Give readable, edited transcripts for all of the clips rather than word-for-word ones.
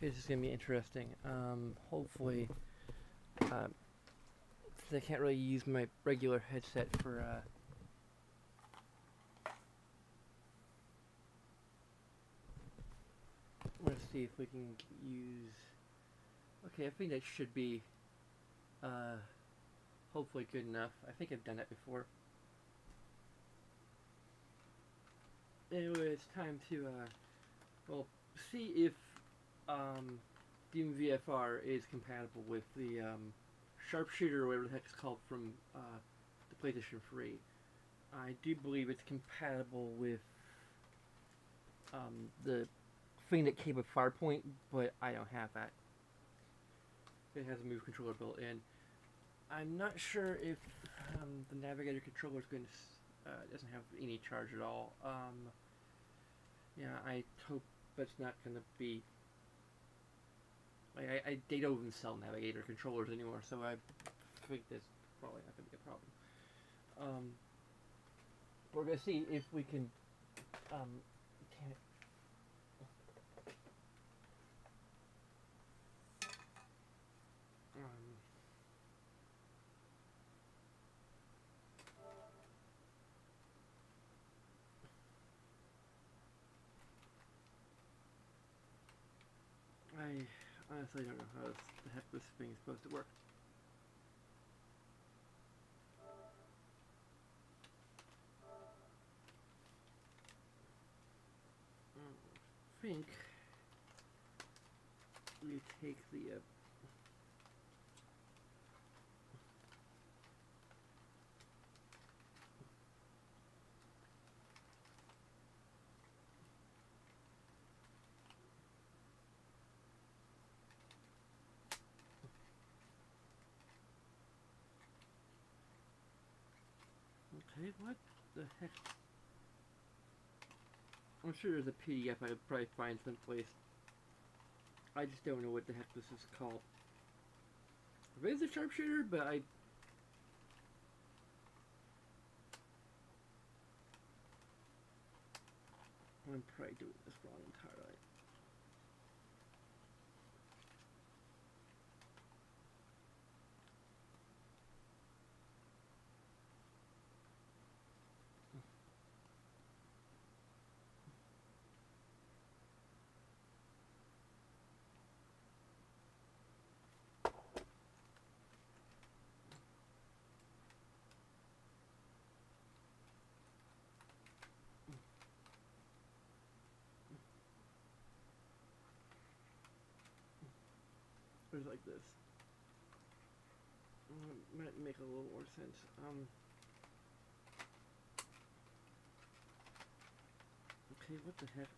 This is gonna be interesting. Hopefully, since I can't really use my regular headset for let's see if we can use. Okay, I think that should be hopefully good enough. I think I've done that before. Anyway, it's time to well, see if Doom VFR is compatible with the sharpshooter or whatever the heck it's called from the PlayStation 3. I do believe it's compatible with the thing that came with Farpoint, but I don't have that. It has a move controller built in. I'm not sure if the navigator controller is going to doesn't have any charge at all. Yeah, I hope that's not going to be. They don't even sell navigator controllers anymore, so I think that's probably not going to be a problem. We're going to see if we can. Damn it. I honestly don't know how the heck this thing is supposed to work. I think we take the okay, what the heck? I'm sure there's a PDF I could probably find someplace. I just don't know what the heck this is called. It is a sharpshooter, but I'm probably doing this wrong entirely. It's like this. Might make a little more sense. Okay, what the heck?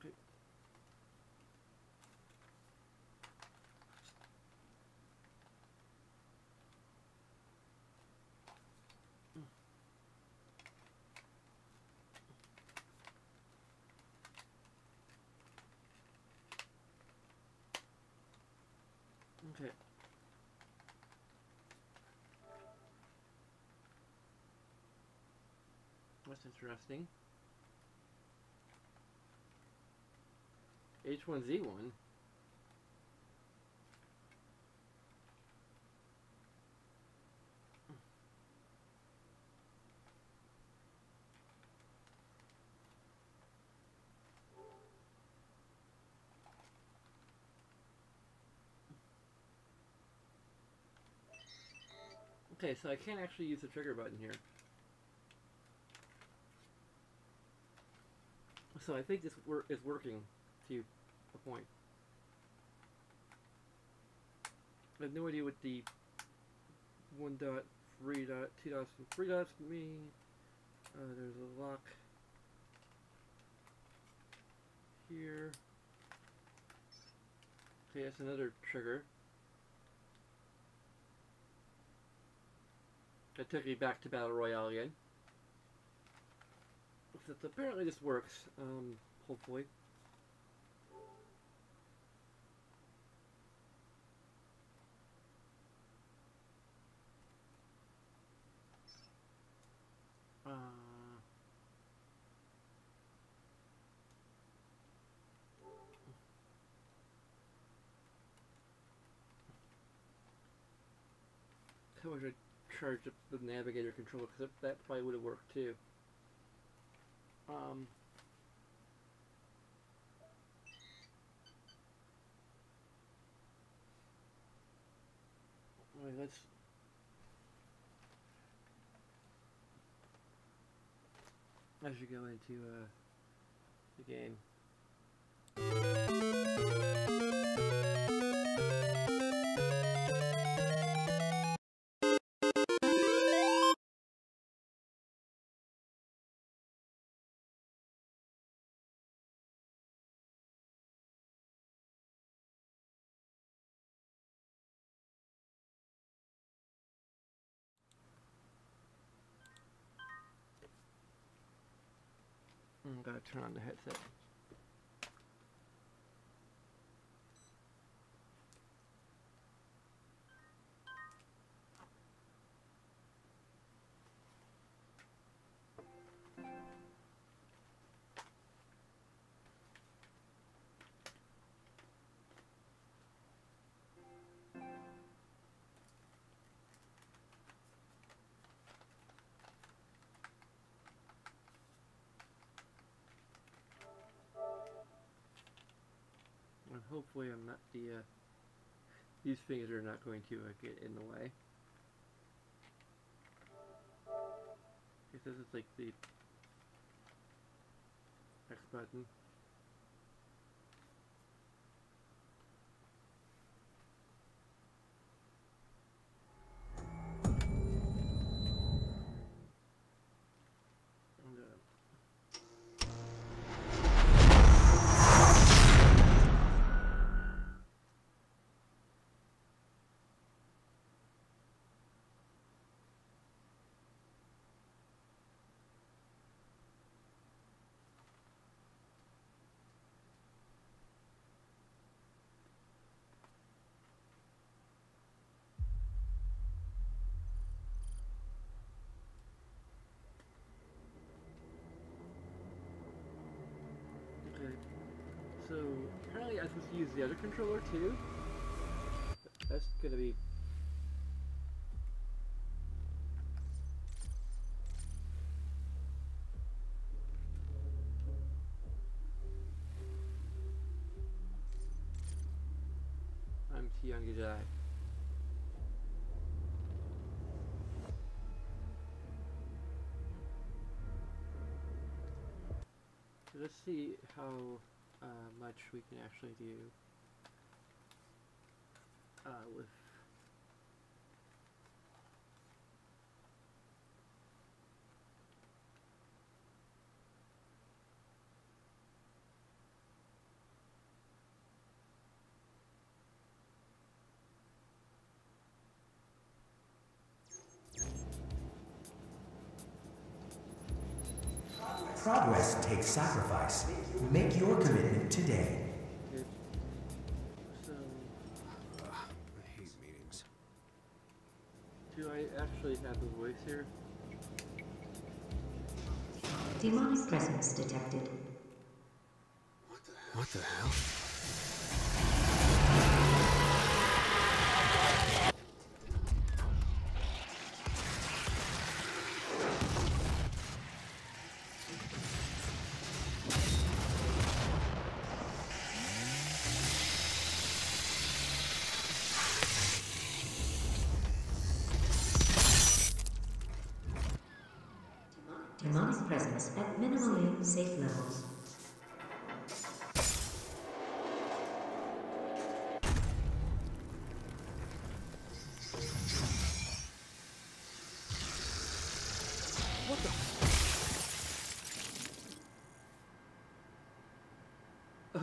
Okay. Okay. That's interesting. H1Z1. Okay, so I can't actually use the trigger button here. So I think this is working to a point. I have no idea what the 1 dot, 3 dot, 2 dots, and 3 dots mean. There's a lock here. Okay, that's another trigger. That took me back to Battle Royale again. So apparently this works, hopefully. how much I charged up the navigator controller, because that probably would have worked too. Alright, I should go into the game. Gotta turn on the headset. And hopefully I'm not these things are not going to get in the way. Because this is like the X button. So apparently I'm supposed to use the other controller too. That's gonna be I'm too young to die. So let's see how much we can actually do with Progress takes sacrifice. Make your commitment today. So, I hate meetings. do I actually have the voice here? Demonic presence detected. What the hell? Demonic presence at minimally safe levels. What the?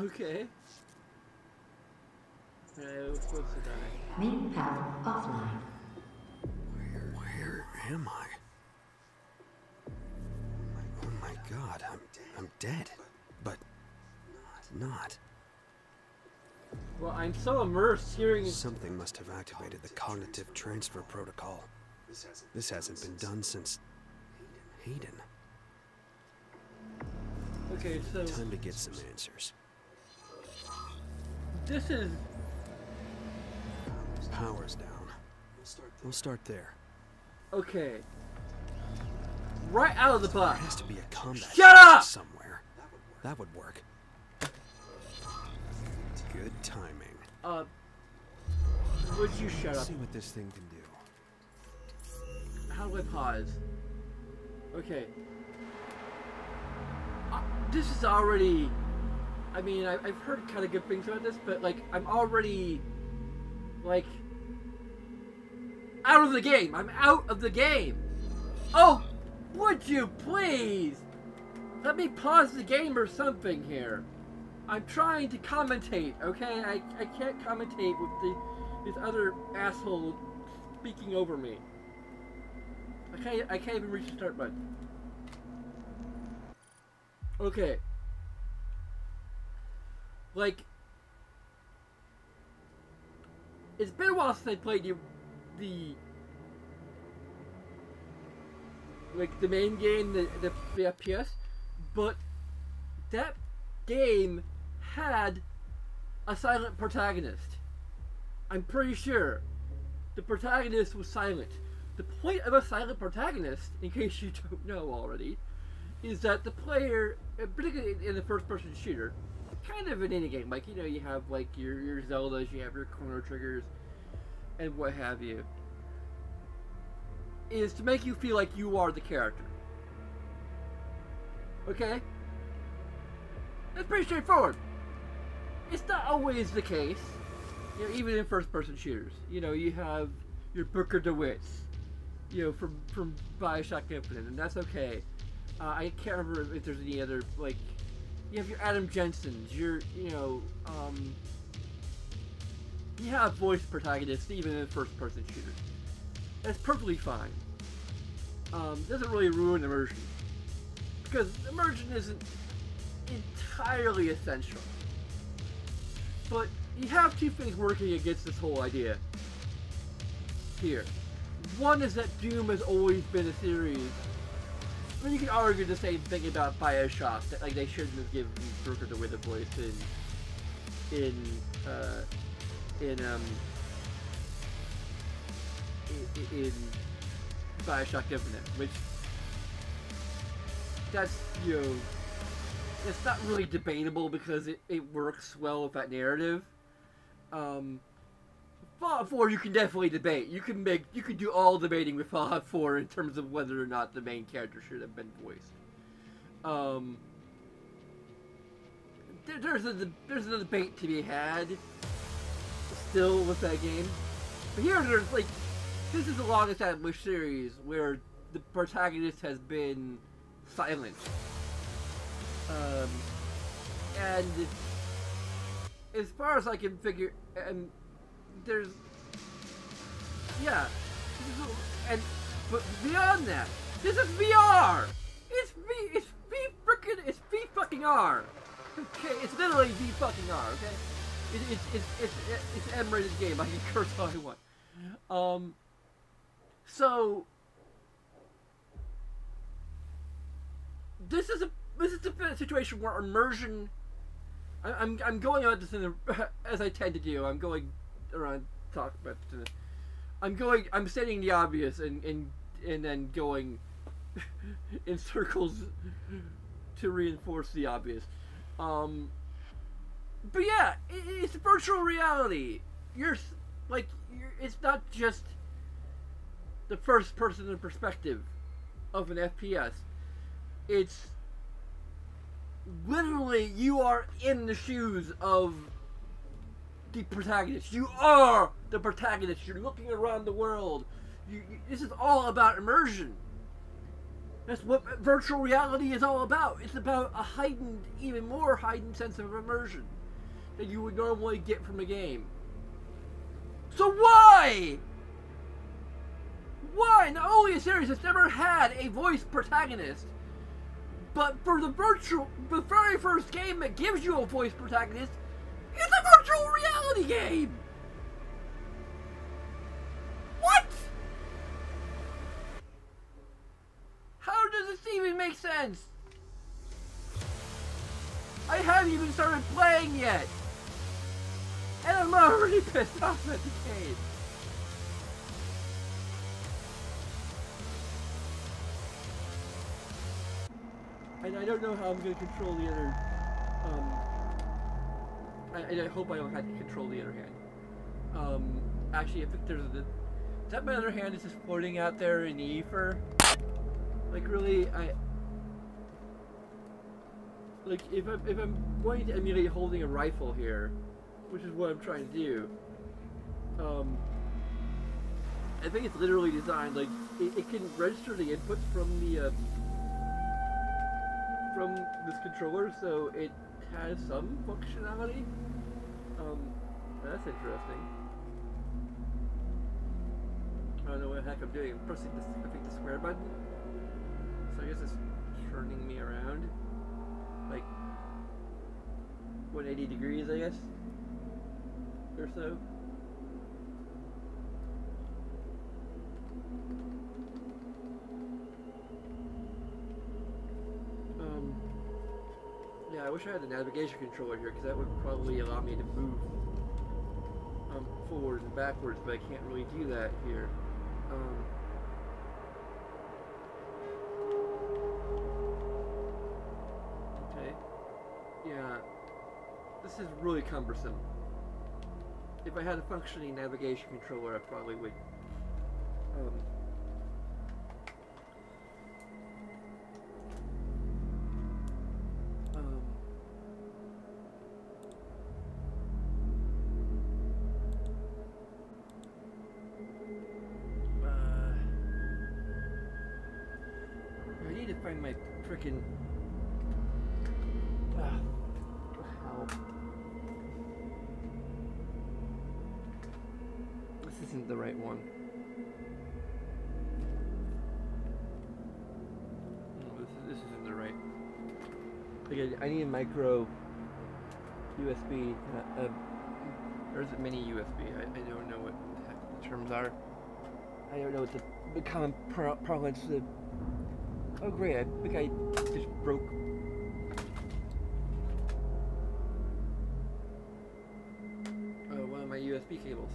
Okay. I was supposed to die. Main power offline. Where am I? Oh my god, I'm dead. But not. Well, I'm so immersed hearing Something must have activated the cognitive transfer protocol. This hasn't been done since Hayden. Okay, so Time to get some answers. this is Power's down. We'll start there. Okay. Right out of the There box. has to be a combat Shut up! somewhere. That would work. Good timing. Would you shut Let's up? see what this thing can do. How do I pause? Okay. This is already... I mean, I've heard kind of good things about this, but, like, I'm already... Like... out of the game! I'm out of the game! Oh! Would you please? Let me pause the game or something here. I'm trying to commentate, okay? I can't commentate with this other asshole speaking over me. I can't even reach the start button. Okay. Like, it's been a while since I played the main game, the FPS, but that game had a silent protagonist. I'm pretty sure the protagonist was silent. The point of a silent protagonist, in case you don't know already, is that the player, particularly in the first-person shooter, kind of in any game, like, you know, you have like your Zeldas, you have your Chrono Triggers, and what have you, is to make you feel like you are the character. Okay? That's pretty straightforward. It's not always the case. You know, even in first-person shooters. You know, you have your Booker DeWitts, you know, from Bioshock Infinite, and that's okay. I can't remember if there's any other, like, you have your Adam Jensen's, you have voice protagonists even in first-person shooters. That's perfectly fine. Doesn't really ruin immersion. Because immersion isn't entirely essential. But you have two things working against this whole idea here. One is that Doom has always been a series. I mean, you can argue the same thing about Bioshock, that like they shouldn't have given Brooker DeWitt a voice in Bioshock Infinite, which that's, you know, it's not really debatable because it works well with that narrative. Fallout 4 you can definitely debate. You can do all debating with Fallout 4 in terms of whether or not the main character should have been voiced. There's a debate to be had still with that game. But here there's like, this is a long established series where the protagonist has been silent. And as far as I can figure, and there's, yeah, but beyond that, this is VR. It's V fucking R. Okay, it's literally V fucking R. Okay, it's an M-rated game. I can curse all I want. So this is a situation where immersion. I'm going on this as I tend to do. I'm going around talk about this. I'm stating the obvious and then going in circles to reinforce the obvious. But yeah, it's virtual reality. It's not just the first person perspective of an FPS. It's literally you are in the shoes of the protagonist. You are the protagonist. You're looking around the world. This is all about immersion. That's what virtual reality is all about. It's about a heightened, even more heightened sense of immersion that you would normally get from a game. So why? Why? Not only a series that's never had a voice protagonist, but for the very first game that gives you a voice protagonist, it's a virtual reality game! What? How does this even make sense? I haven't even started playing yet! And I'm already pissed off at the game. And I don't know how I'm going to control the other. I hope I don't have to control the other hand. Actually, I think there's a. Is that my other hand is just floating out there in the ether? Like really, like if I'm going to emulate holding a rifle here, which is what I'm trying to do. I think it's literally designed like it can register the inputs from the from this controller, so it has some functionality. That's interesting. I don't know what the heck I'm doing. I'm pressing this, I think, the square button. So I guess it's turning me around, like 180 degrees, I guess, or so. Yeah, I wish I had a navigation controller here, because that would probably allow me to move forwards and backwards, but I can't really do that here. Okay. Yeah. This is really cumbersome. If I had a functioning navigation controller, I probably would. I need to find my frickin' help. This isn't the right one. No, this isn't the right. Again, I need a micro USB, or is it mini USB? I don't know what the heck the terms are. I don't know what the common parlance of. Oh great, I think I just broke. One of my USB cables.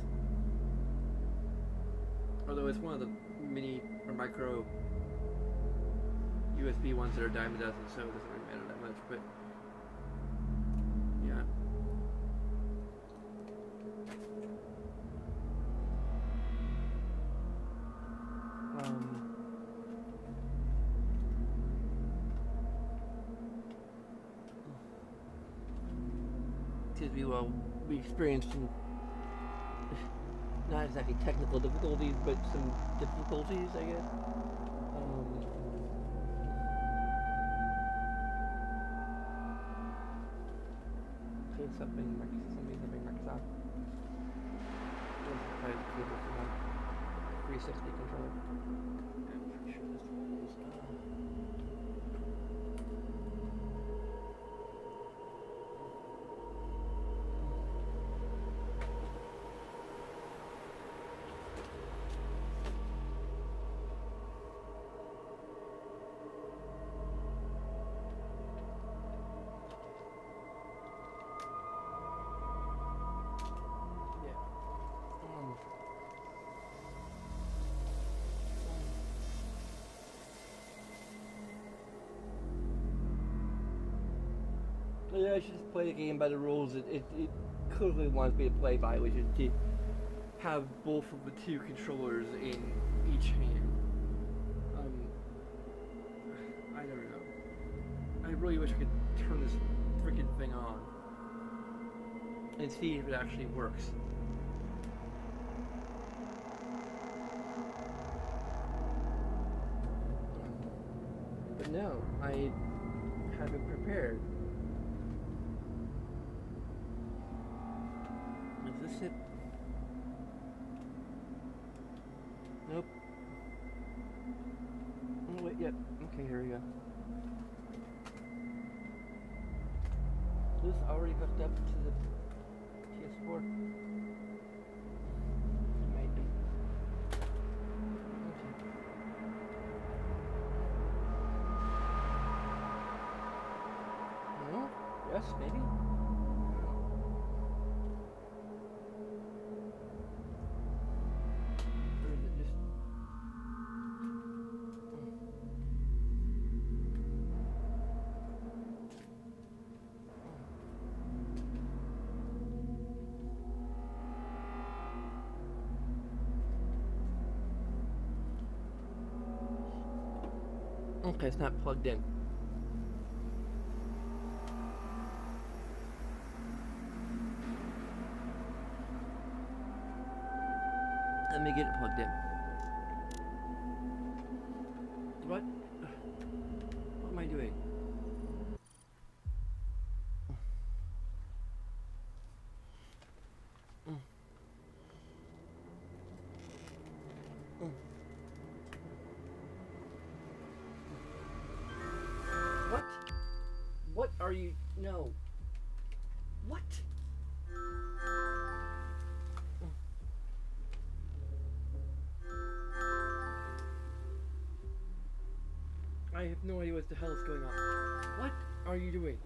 Although it's one of the mini or micro USB ones that are dime a dozen, so it doesn't really matter that much, but yeah. We experienced some not exactly technical difficulties, but some difficulties, I guess. Okay, something Microsoft. Just try to cable for my 360 controller. I'm pretty sure this one is. Yeah, I should just play the game by the rules it clearly wants me to play by, which is to have both of the two controllers in each hand. I don't know. I really wish I could turn this freaking thing on and see if it actually works. But no, I haven't prepared. Is this it? Nope. Oh wait, yep. Okay, here we go. Is this already hooked up to the PS4? It might be. Okay. No? Yes, maybe? Okay, it's not plugged in. Let me get it plugged in. What? What am I doing? What? What are you? No. What? I have no idea what the hell is going on. What are you doing?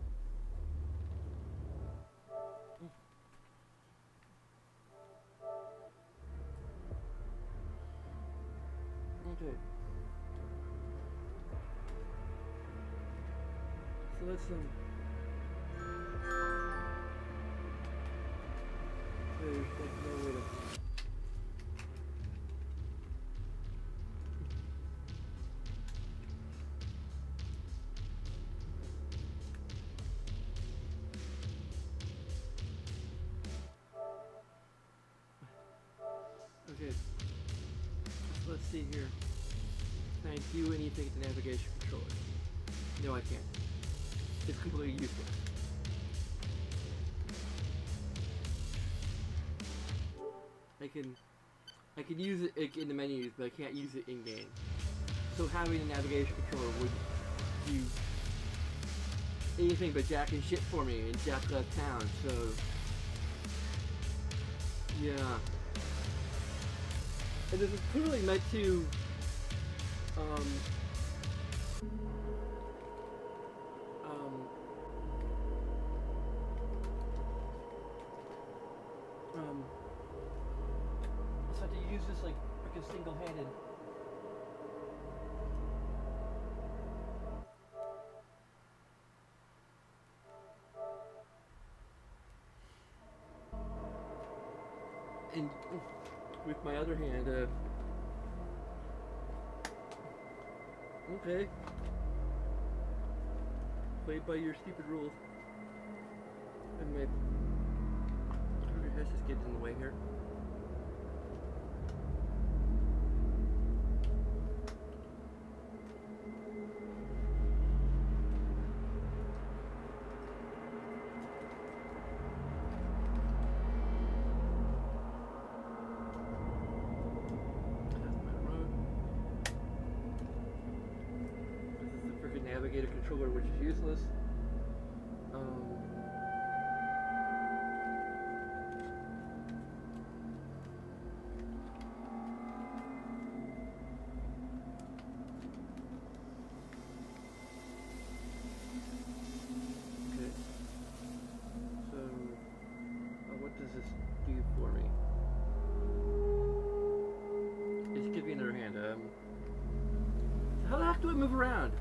Okay. So let's there's like no way to. Okay. So let's see here. Can I do anything with the navigation controller? No, I can't. It's completely useless. I can use it in the menus, but I can't use it in game. So having a navigation controller would do anything but jack and shit for me, and Jack left town. So yeah, and this is clearly meant to it's had to use this like freaking single-handed. And with my other hand, okay, play by your stupid rules. And my computer has just get in the way here. Navigator controller, which is useless. Okay. So, what does this do for me? Just give me another hand. How the heck do I move around?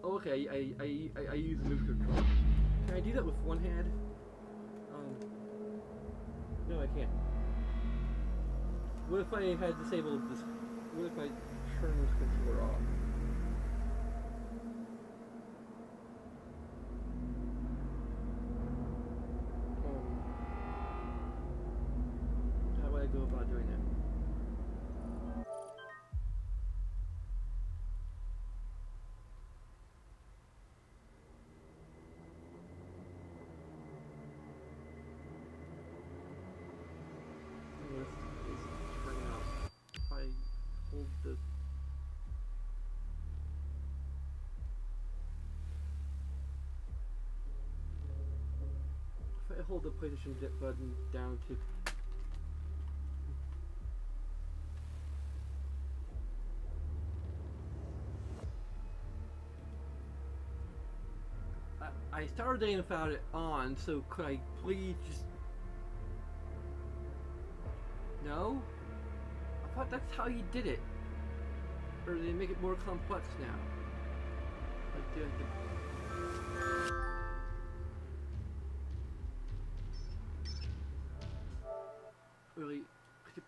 Okay, I use the move control. Can I do that with one hand? No, I can't. What if I had disabled this? What if I turn this controller off? How would I go about doing that? If I hold the PlayStation button down to I started the game without it on, so could I please just no? I thought that's how you did it. Or do they make it more complex now? Like, do I have to... Really? Could you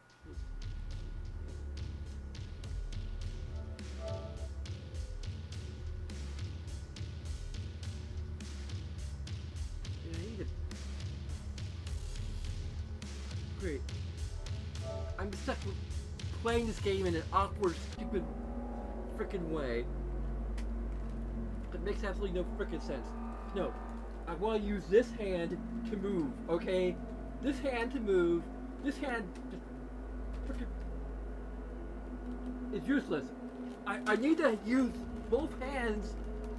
Great. I'm stuck with playing this game in an awkward, stupid, freaking way. That makes absolutely no freaking sense. No. I want to use this hand to move, okay? This hand to move. This hand just freaking is useless. I need to use both hands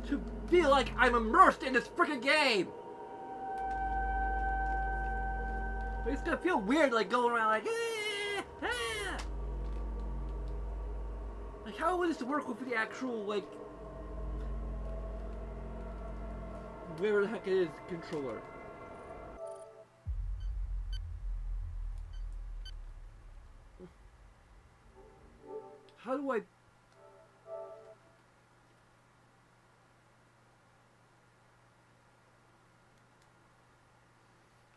to feel like I'm immersed in this freaking game. But it's gonna feel weird, like going around like, like how would this work with the actual like, whatever the heck it is, controller? How do I?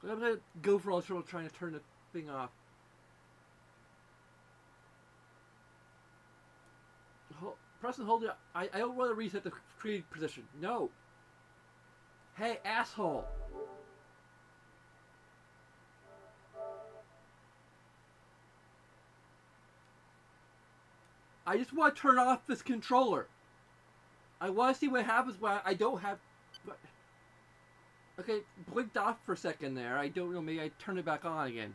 I'm gonna go for all the trouble trying to turn the thing off. Press and hold it. I don't want to reset the created position. No. Hey, asshole. I just want to turn off this controller. I want to see what happens when I don't have... Okay, blinked off for a second there. I don't know, maybe I turn it back on again.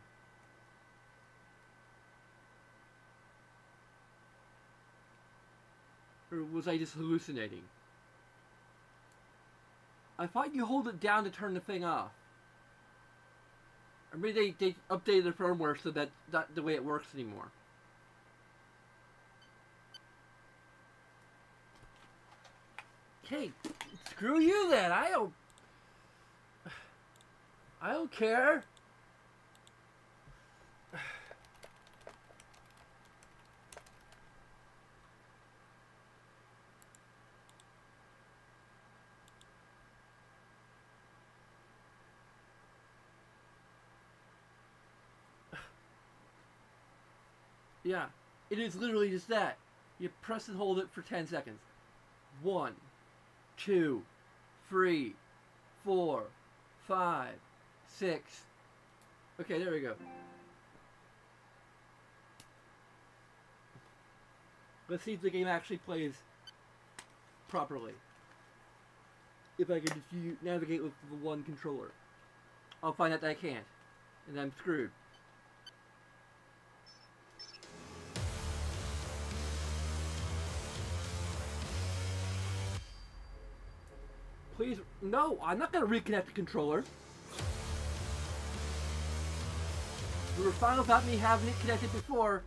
Or was I just hallucinating? I thought you hold it down to turn the thing off. Or maybe they updated the firmware so that's not the way it works anymore. Okay, screw you then. I don't care. Yeah, it is literally just that. You press and hold it for 10 seconds. 1, 2, 3, 4, 5, 6. Okay, there we go. Let's see if the game actually plays properly. If I can just navigate with the one controller. I'll find out that I can't. And I'm screwed. Please, no, I'm not going to reconnect the controller. We were fine without me having it connected before.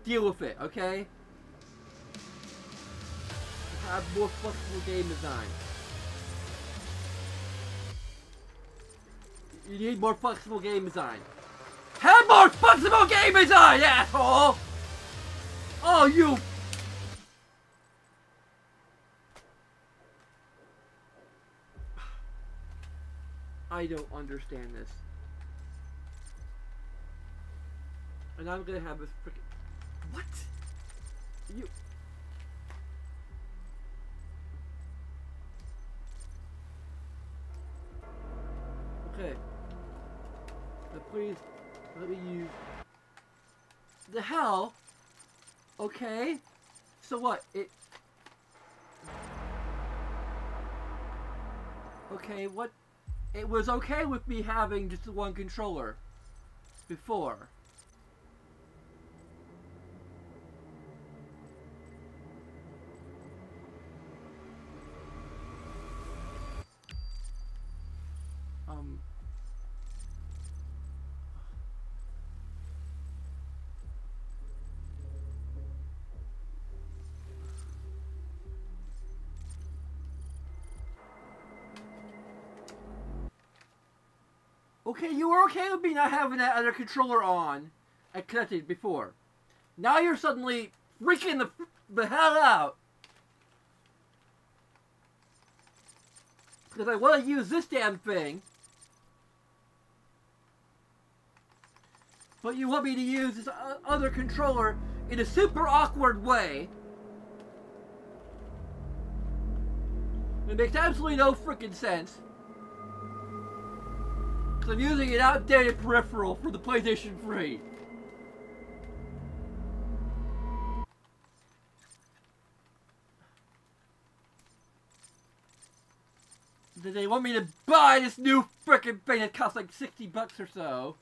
Deal with it, okay? Have more flexible game design. You need more flexible game design. Have more flexible game design, asshole! Oh, you... I don't understand this. And I'm gonna have this frickin'... What? You... Okay. Now please, let me use... The hell? Okay. So what? It... Okay, what... It was okay with me having just the one controller before. Okay, you were okay with me not having that other controller on and connected before. Now you're suddenly freaking the hell out. Because I want to use this damn thing. But you want me to use this other controller in a super awkward way. It makes absolutely no freaking sense. Because I'm using an outdated peripheral for the PlayStation 3. They want me to buy this new frickin' thing that costs like $60 or so.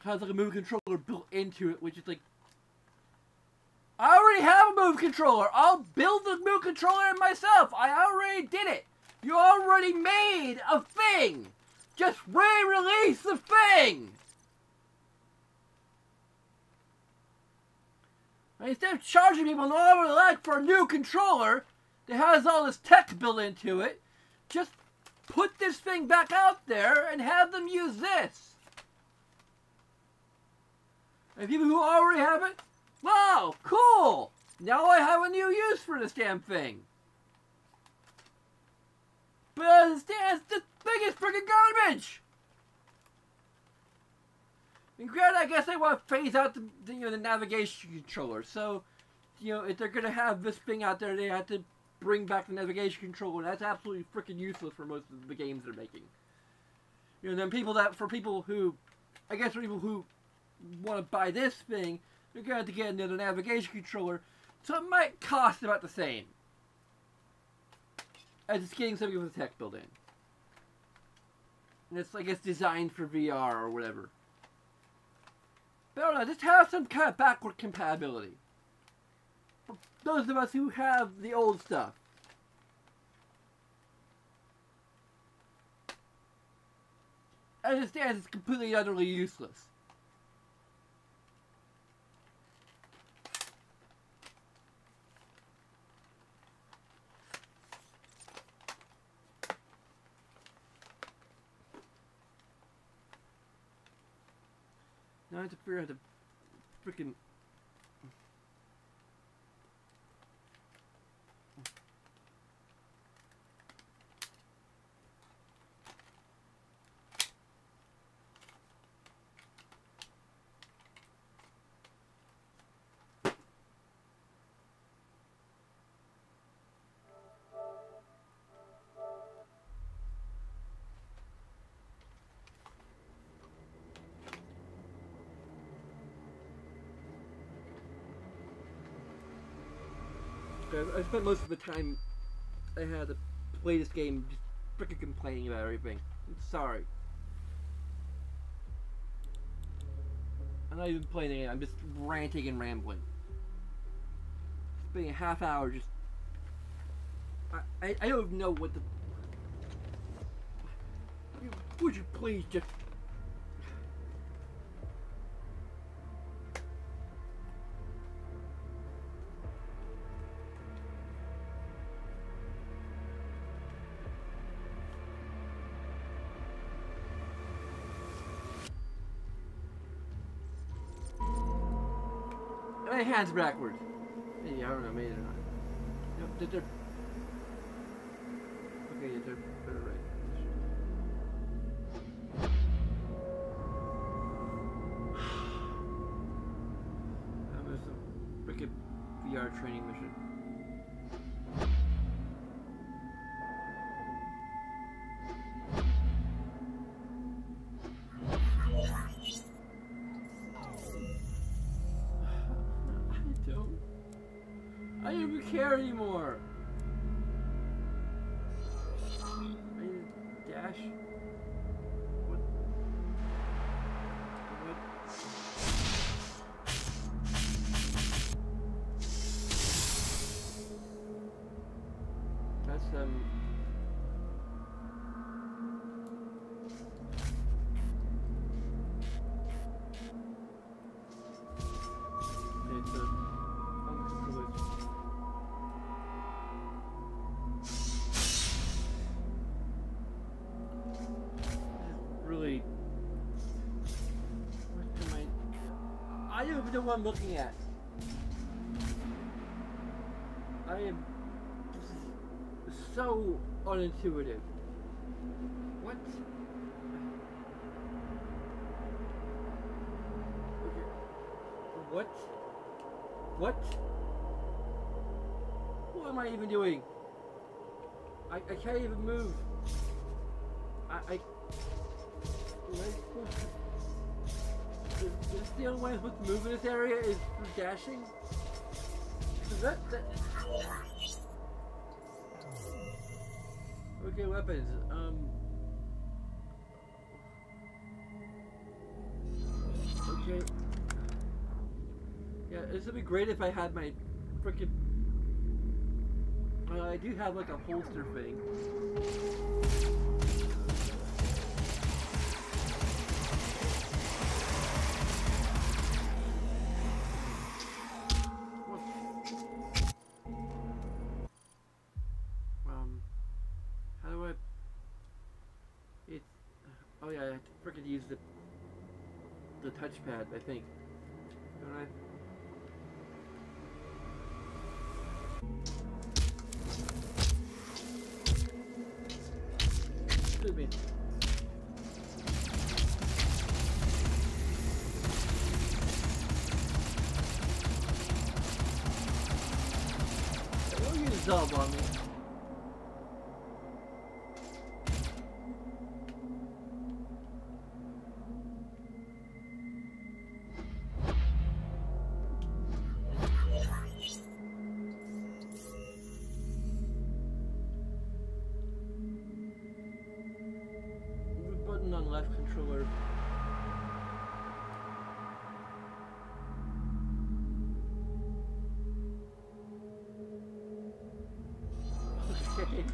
Has like a move controller built into it, which is like, I already have a move controller. I'll build the move controller myself. I already did it. You already made a thing. Just re-release the thing. Instead of charging people an arm and a leg for a new controller that has all this tech built into it, just put this thing back out there and have them use this. And people who already have it, wow, cool! Now I have a new use for this damn thing. But as it stands, this thing is freaking garbage! And granted, I guess they want to phase out the navigation controller. So, if they're going to have this thing out there, they have to bring back the navigation controller. That's absolutely freaking useless for most of the games they're making. Then for people who want to buy this thing, they're going to have to get another navigation controller. So it might cost about the same as it's getting something with the tech built in. And it's, I guess, designed for VR or whatever. But I don't know, just have some kind of backward compatibility. For those of us who have the old stuff. As it stands, it's completely utterly useless. Now I have to figure out how to freaking... I spent most of the time I had to play this game just freaking complaining about everything. I'm sorry. I'm not even playing it, I'm just ranting and rambling. Spending a half hour just... I don't even know what the... Would you please just... My hands backwards. Maybe, I don't know, maybe they're not. No, they're... Okay, yeah, they're right. That was a freaking VR training mission. I don't even care anymore. I need to dash. What? That's it's a really, what am I don't even know what I'm looking at. I am so unintuitive. What? Okay. What? What am I even doing? I can't even move. Is the only way I'm supposed to move in this area is through dashing? That... Okay, weapons. Okay. Yeah, this would be great if I had my frickin'... I do have like a holster thing. How do I... It's... Oh yeah, I have to frickin' use the touchpad, I think. Don't I? Excuse me. Don't use Zub on me. Button on left controller. Okay.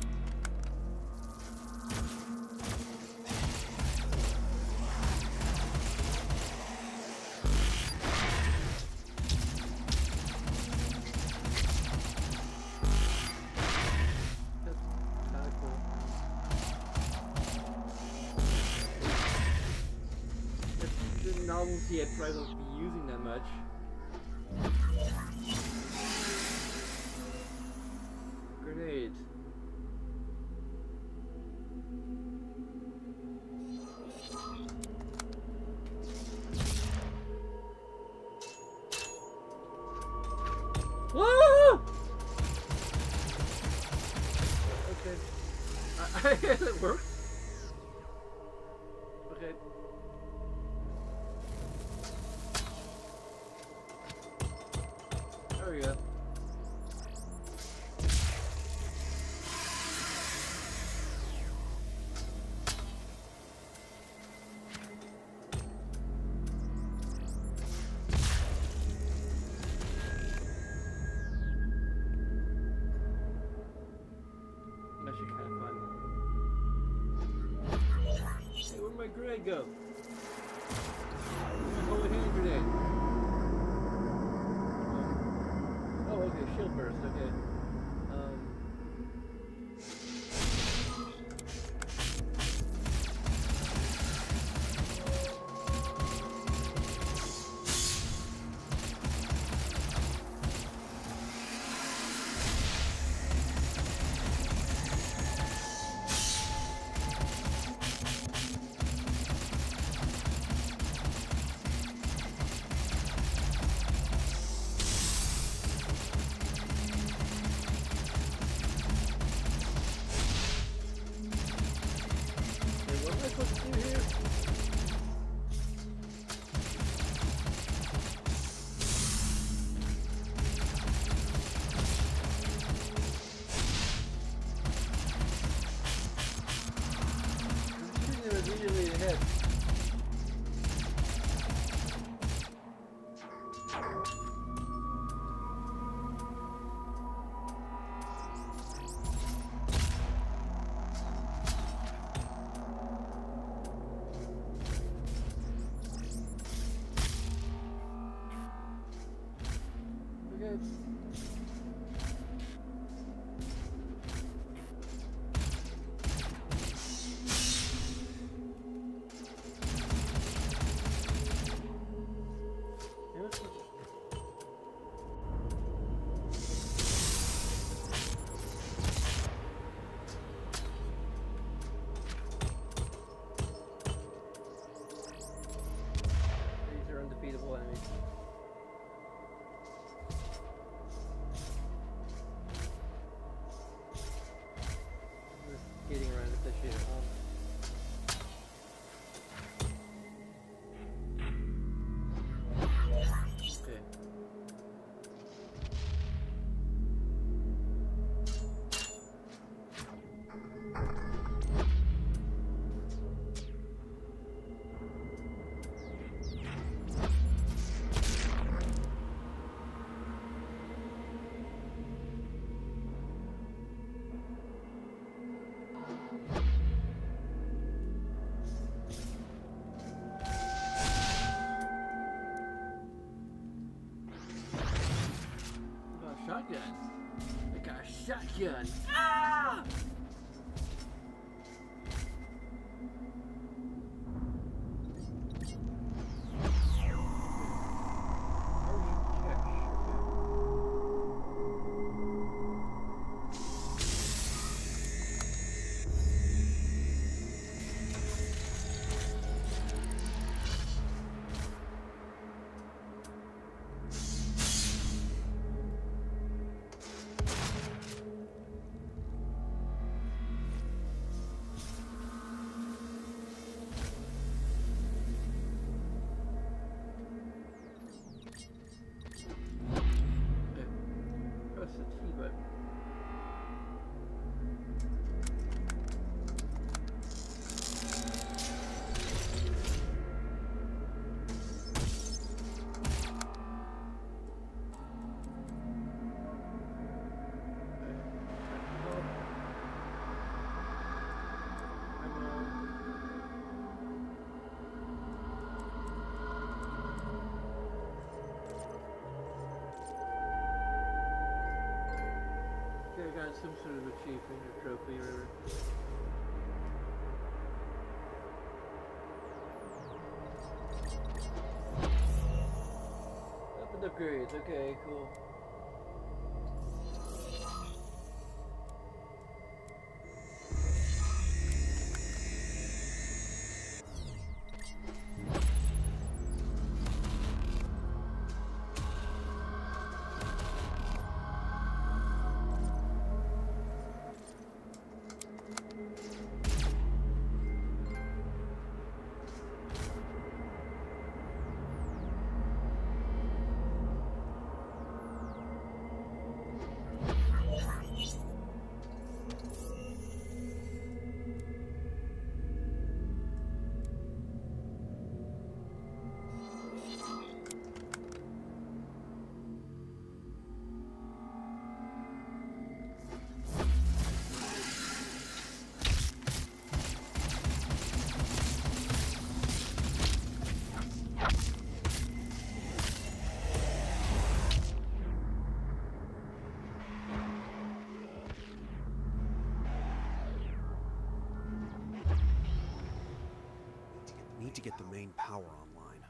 That's kinda cool. It's the novelty I probably won't be using that much. Grenades. Whoa! Okay. It worked. Okay. There we go. Actually kind of fun. Hey, where'd my grenade go? My holy hand grenade. Oh, okay, shield burst, okay. What am I supposed to do here? I'm shooting him immediately ahead. Okay. These are undefeatable enemies. shotgun. I got a shotgun. Ah! Press the T button. Okay, I got some sort of achievement or trophy or whatever. Weapon upgrades, okay, cool. Need to get the main power online.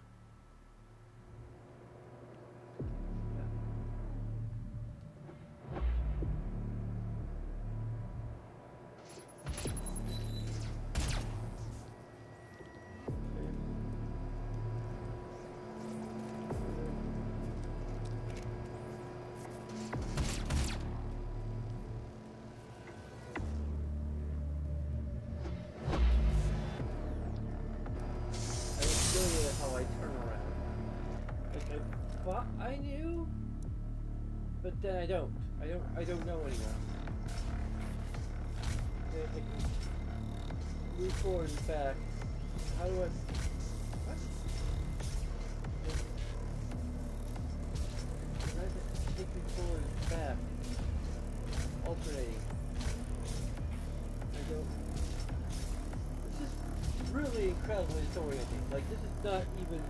How I turn around. Like I thought I knew, but then I don't. I don't know anymore. I can move forward and back. How do I? What? I have to take me forward and back. Alternating. I don't. This is really incredibly disorienting. Like, this is not even...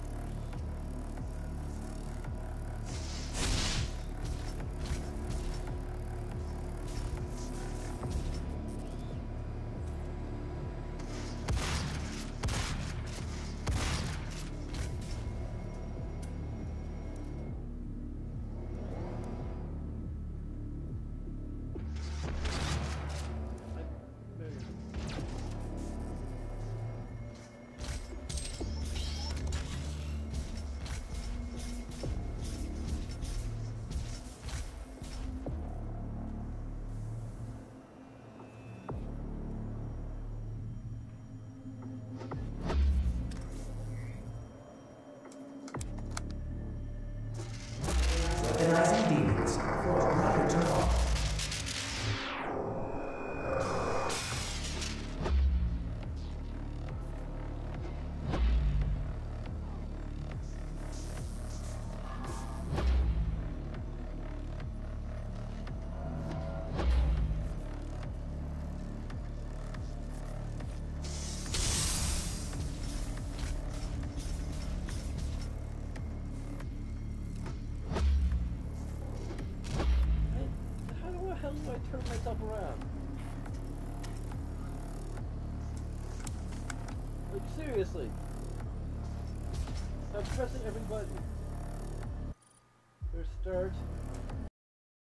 turn myself around? Like, seriously. I'm pressing every button. There's start.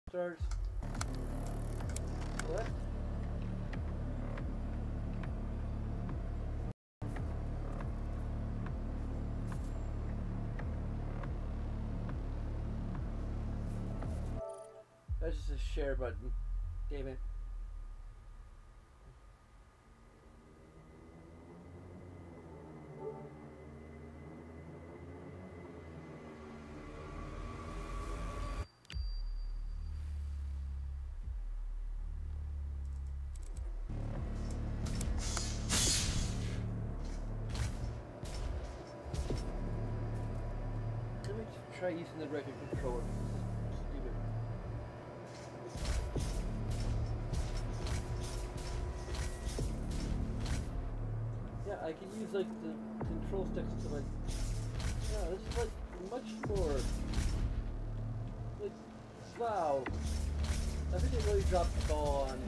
Start. Left. That's just a share button. Damn it. Let me just try using the record controller. Stupid. Yeah, I can use like the control sticks to like. Yeah, this is like much more. Like, wow. I think they really dropped the ball on.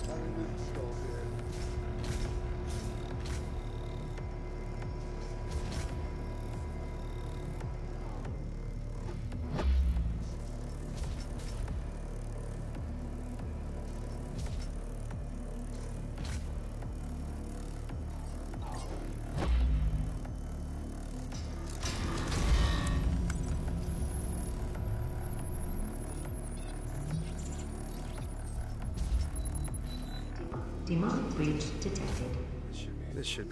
On the move control here. Demonic breach detected. This should.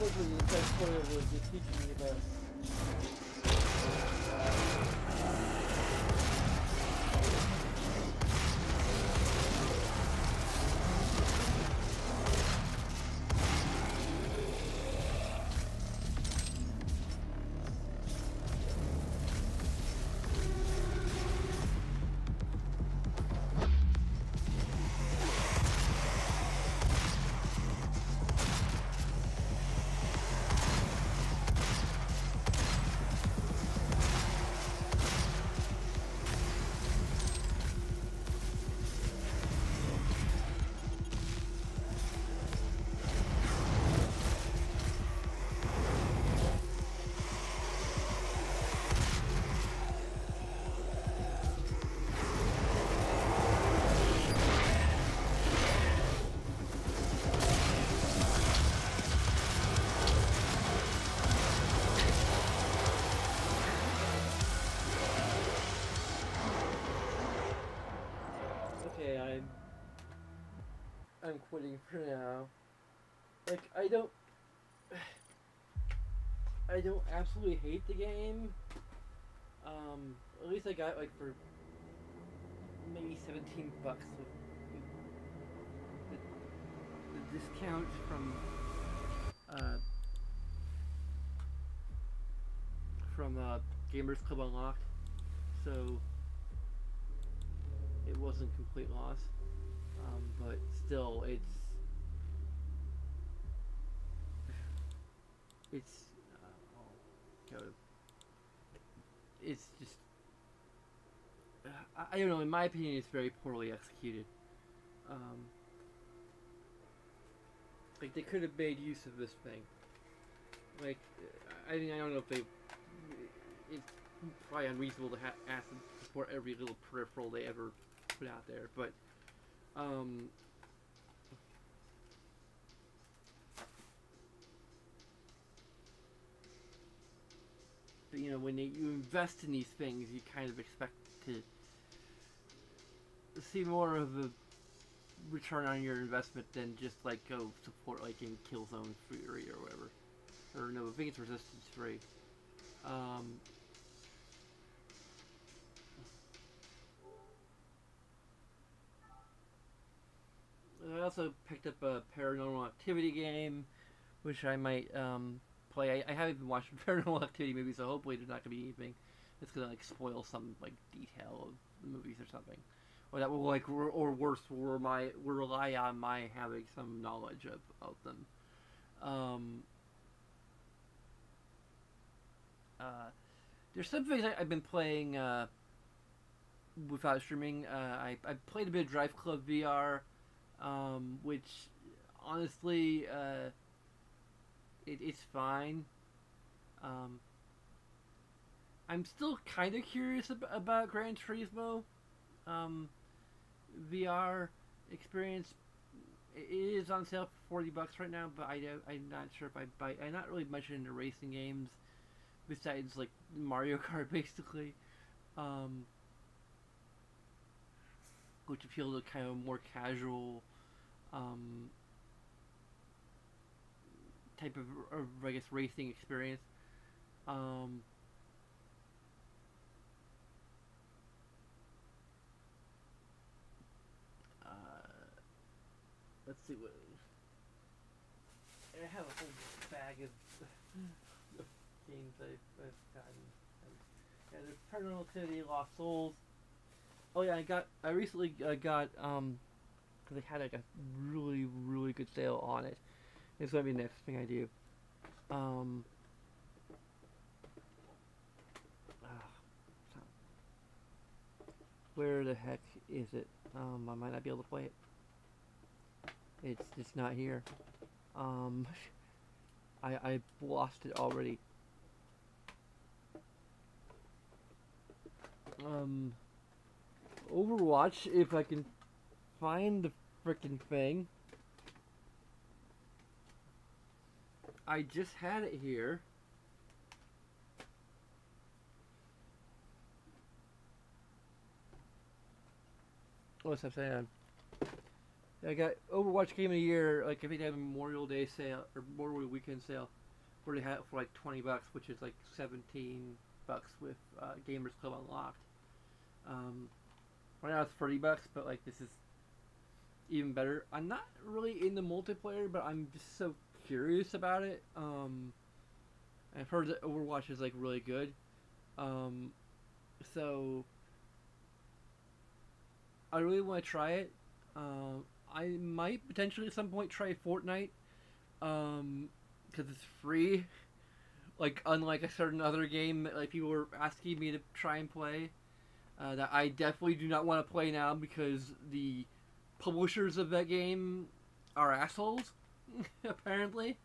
Unfortunately, the tutorial was just teaching me about. Okay, I'm quitting for now. Like, I don't absolutely hate the game. At least I got it, like, for maybe $17 with the discount from Gamers Club Unlocked, so it wasn't complete loss. But still, it's just I don't know. In my opinion, it's very poorly executed. Like, they could have made use of this thing. Like, I mean, I don't know if they. It's probably unreasonable to ask them to support every little peripheral they ever put out there, but you know, when you invest in these things, you kind of expect to see more of a return on your investment than just like go support like in Killzone Fury or whatever. Or no, I think it's Resistance 3. I also picked up a Paranormal Activity game, which I might play. I haven't been watching Paranormal Activity movies, so hopefully there's not gonna be anything that's gonna like spoil some like detail of the movies or something, or that will like or worse will rely on my having some knowledge of them. There's some things I've been playing without streaming. I played a bit of Drive Club VR, which honestly it's fine. I'm still kind of curious about Gran Turismo VR experience. It is on sale for $40 right now, but I'm not sure if I buy. I'm not really much into racing games, besides like Mario Kart, basically, which appeal to kind of more casual type of I guess racing experience. Let's see what I have a whole bag of games I've gotten. Yeah, there's Paranormal Activity, Lost Souls. Oh yeah, I recently got because they had like a really good sale on it. It's gonna be the next thing I do. Where the heck is it? I might not be able to play it. It's not here. I lost it already. Overwatch, if I can find the frickin' thing. I just had it here. What's that saying? I got Overwatch Game of the Year, like I think they have a Memorial Day sale or Memorial Weekend sale, where they had it for like $20, which is like $17 with Gamers Club Unlocked. Right now it's $30, but like this is even better. I'm not really into multiplayer, but I'm just so curious about it. I've heard that Overwatch is like really good, so I really want to try it. I might potentially at some point try Fortnite, because it's free. Like unlike a certain other game that like people were asking me to try and play, that I definitely do not want to play now because the publishers of that game are assholes, apparently.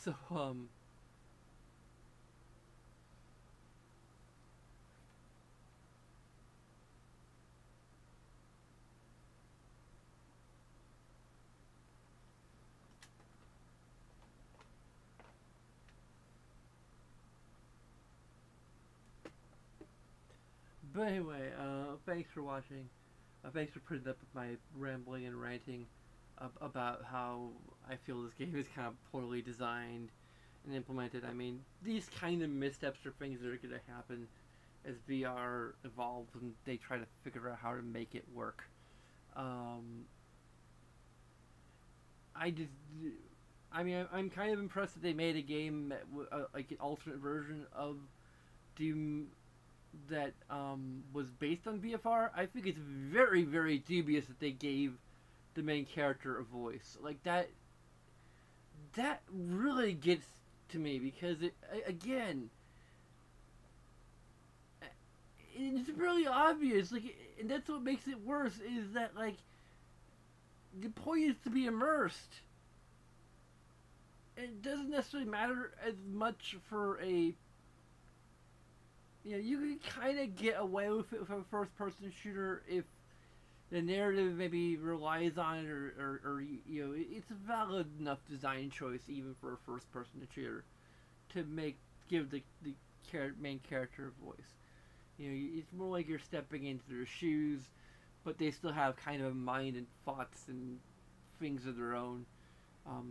So, but anyway, thanks for watching. Thanks for putting up with my rambling and ranting about how I feel this game is kind of poorly designed and implemented. I mean, these kind of missteps are things that are going to happen as VR evolves and they try to figure out how to make it work. I'm kind of impressed that they made a game that like an alternate version of Doom that was based on VFR. I think it's very dubious that they gave the main character a voice like that. That really gets to me because again, it's really obvious. Like, and that's what makes it worse is that like the point is to be immersed. It doesn't necessarily matter as much for a. You know, you can kind of get away with it with a first-person shooter if the narrative maybe relies on it, or you know, it's a valid enough design choice even for a first-person shooter to give the main character a voice. You know, it's more like you're stepping into their shoes, but they still have kind of a mind and thoughts and things of their own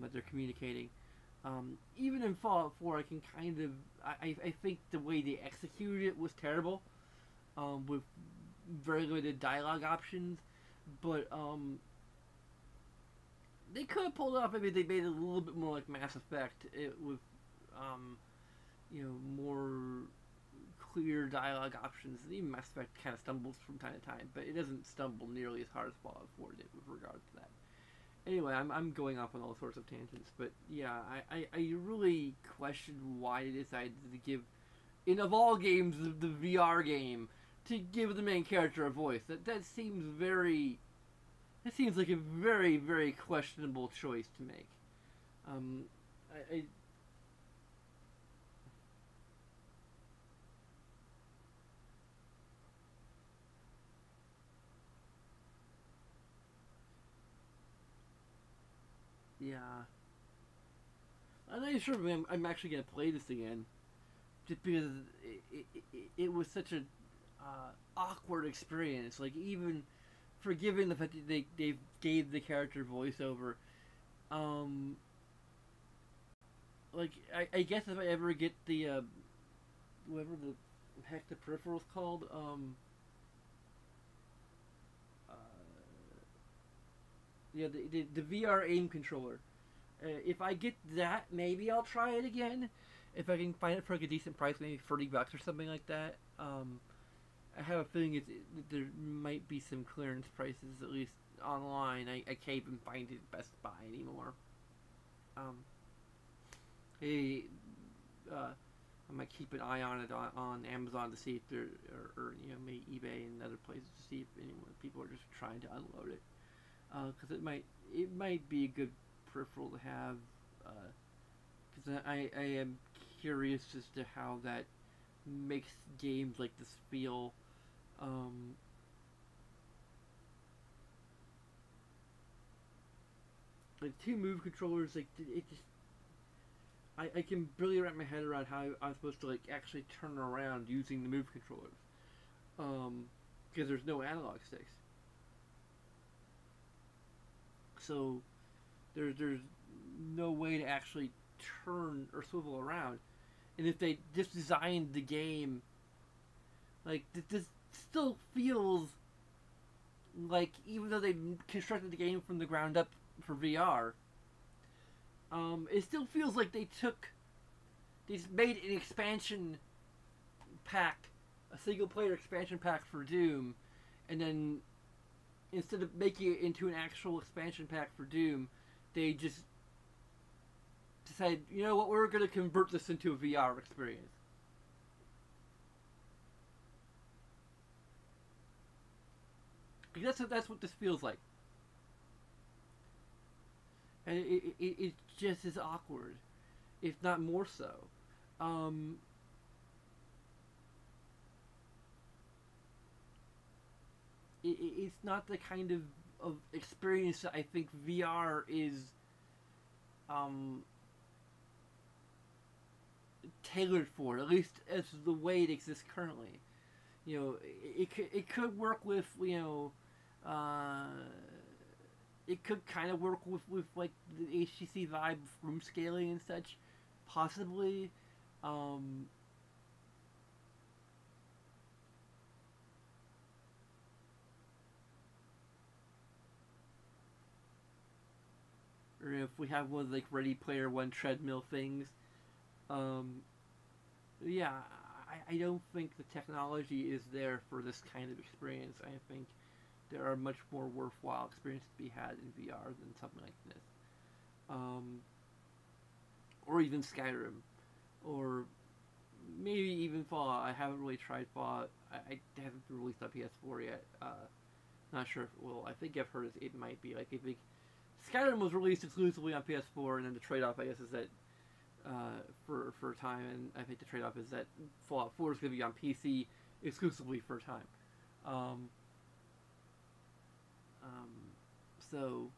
that they're communicating. Even in Fallout 4, I can kind of I think the way they executed it was terrible, with very limited dialogue options, but they could have pulled it off. Maybe they made it a little bit more like Mass Effect, with you know, more clear dialogue options. Even Mass Effect kind of stumbles from time to time, but it doesn't stumble nearly as hard as Fallout 4 did with regard to that. Anyway, I'm going off on all sorts of tangents, but yeah, I really questioned why they decided to give, in of all games, the VR game, to give the main character a voice. That seems very, that seems like a very, very questionable choice to make. I yeah. I'm not even sure if I'm actually going to play this again. Just because it was such an awkward experience. Like, even forgiving the fact that they gave the character voiceover. Like, I guess if I ever get the, whatever the heck the peripheral's called, yeah, the VR aim controller. If I get that, maybe I'll try it again. If I can find it for like a decent price, maybe $30 or something like that. I have a feeling there might be some clearance prices, at least online. I can't even find it at Best Buy anymore. Hey, I might keep an eye on it on Amazon to see if there, or you know, maybe eBay and other places to see if anyone people are just trying to unload it. Because it might be a good peripheral to have. Because I am curious as to how that makes games like this feel. Like two move controllers, like it just. I can barely wrap my head around how I'm supposed to like actually turn around using the move controllers. Because there's no analog sticks. So there's no way to actually turn or swivel around. And if they just designed the game, like, this still feels like, even though they constructed the game from the ground up for VR, it still feels like they made an expansion pack, a single player expansion pack for Doom, and then instead of making it into an actual expansion pack for Doom, they just decided, you know what, we're going to convert this into a VR experience. That's what this feels like. And it just is awkward, if not more so. It's not the kind of experience that I think VR is tailored for, at least as the way it exists currently. You know, it could work with, you know, it could kind of work with like the HTC Vive room scaling and such, possibly. Or if we have one of like Ready Player One treadmill things. Yeah, I don't think the technology is there for this kind of experience. I think there are much more worthwhile experiences to be had in VR than something like this. Or even Skyrim. Or maybe even Fallout. I haven't really tried Fallout. I haven't released on PS4 yet. Not sure if it will. I think I've heard it might be. Like, I think Skyrim was released exclusively on PS4, and then the trade-off, I guess, is that for a time, and I think the trade-off is that Fallout 4 is going to be on PC exclusively for a time. So,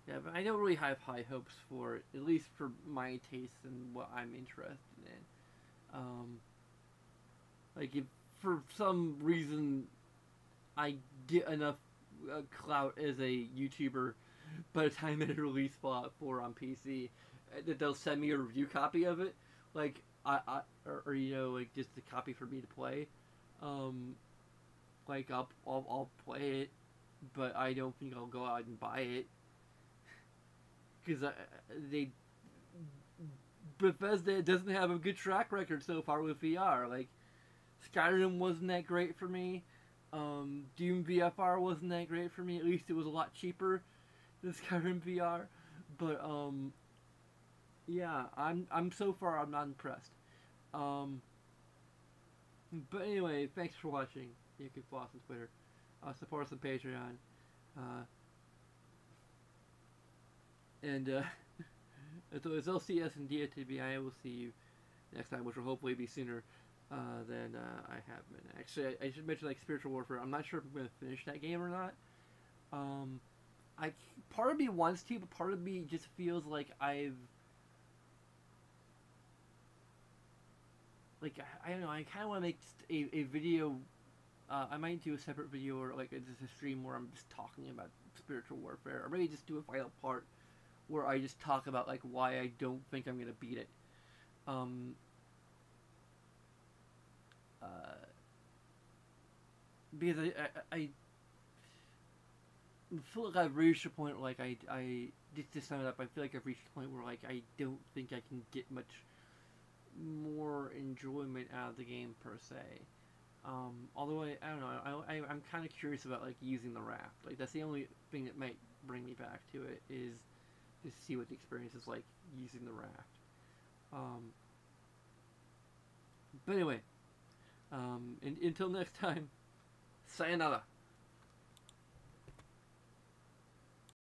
yeah, but I don't really have high hopes for it, at least for my taste and what I'm interested in. Like, if for some reason I get enough clout as a YouTuber by the time it release Fallout 4 on PC, that they'll send me a review copy of it, like, or you know, like, just a copy for me to play. Like, I'll play it, but I don't think I'll go out and buy it. Because Bethesda doesn't have a good track record so far with VR. Like, Skyrim wasn't that great for me. Doom VFR wasn't that great for me. At least it was a lot cheaper than Skyrim VR. But yeah, I'm so far I'm not impressed. But anyway, thanks for watching. You can follow us on Twitter. Support us on Patreon. And so it's LCS and DATB. I will see you next time, which will hopefully be sooner than I have been. Actually, I should mention, like, Spiritual Warfare. I'm not sure if I'm going to finish that game or not. Part of me wants to, but part of me just feels like I don't know, I kind of want to make just a video. I might do a separate video or like just a stream where I'm just talking about Spiritual Warfare, or maybe just do a final part where I just talk about like why I don't think I'm gonna beat it. Because I feel like I've reached a point where, like, I just to sum it up, I feel like I've reached a point where, like, I don't think I can get much more enjoyment out of the game per se. Although I don't know, I'm kind of curious about, like, using the raft. Like, that's the only thing that might bring me back to it, is to see what the experience is like using the raft. But anyway, until next time, sayonara.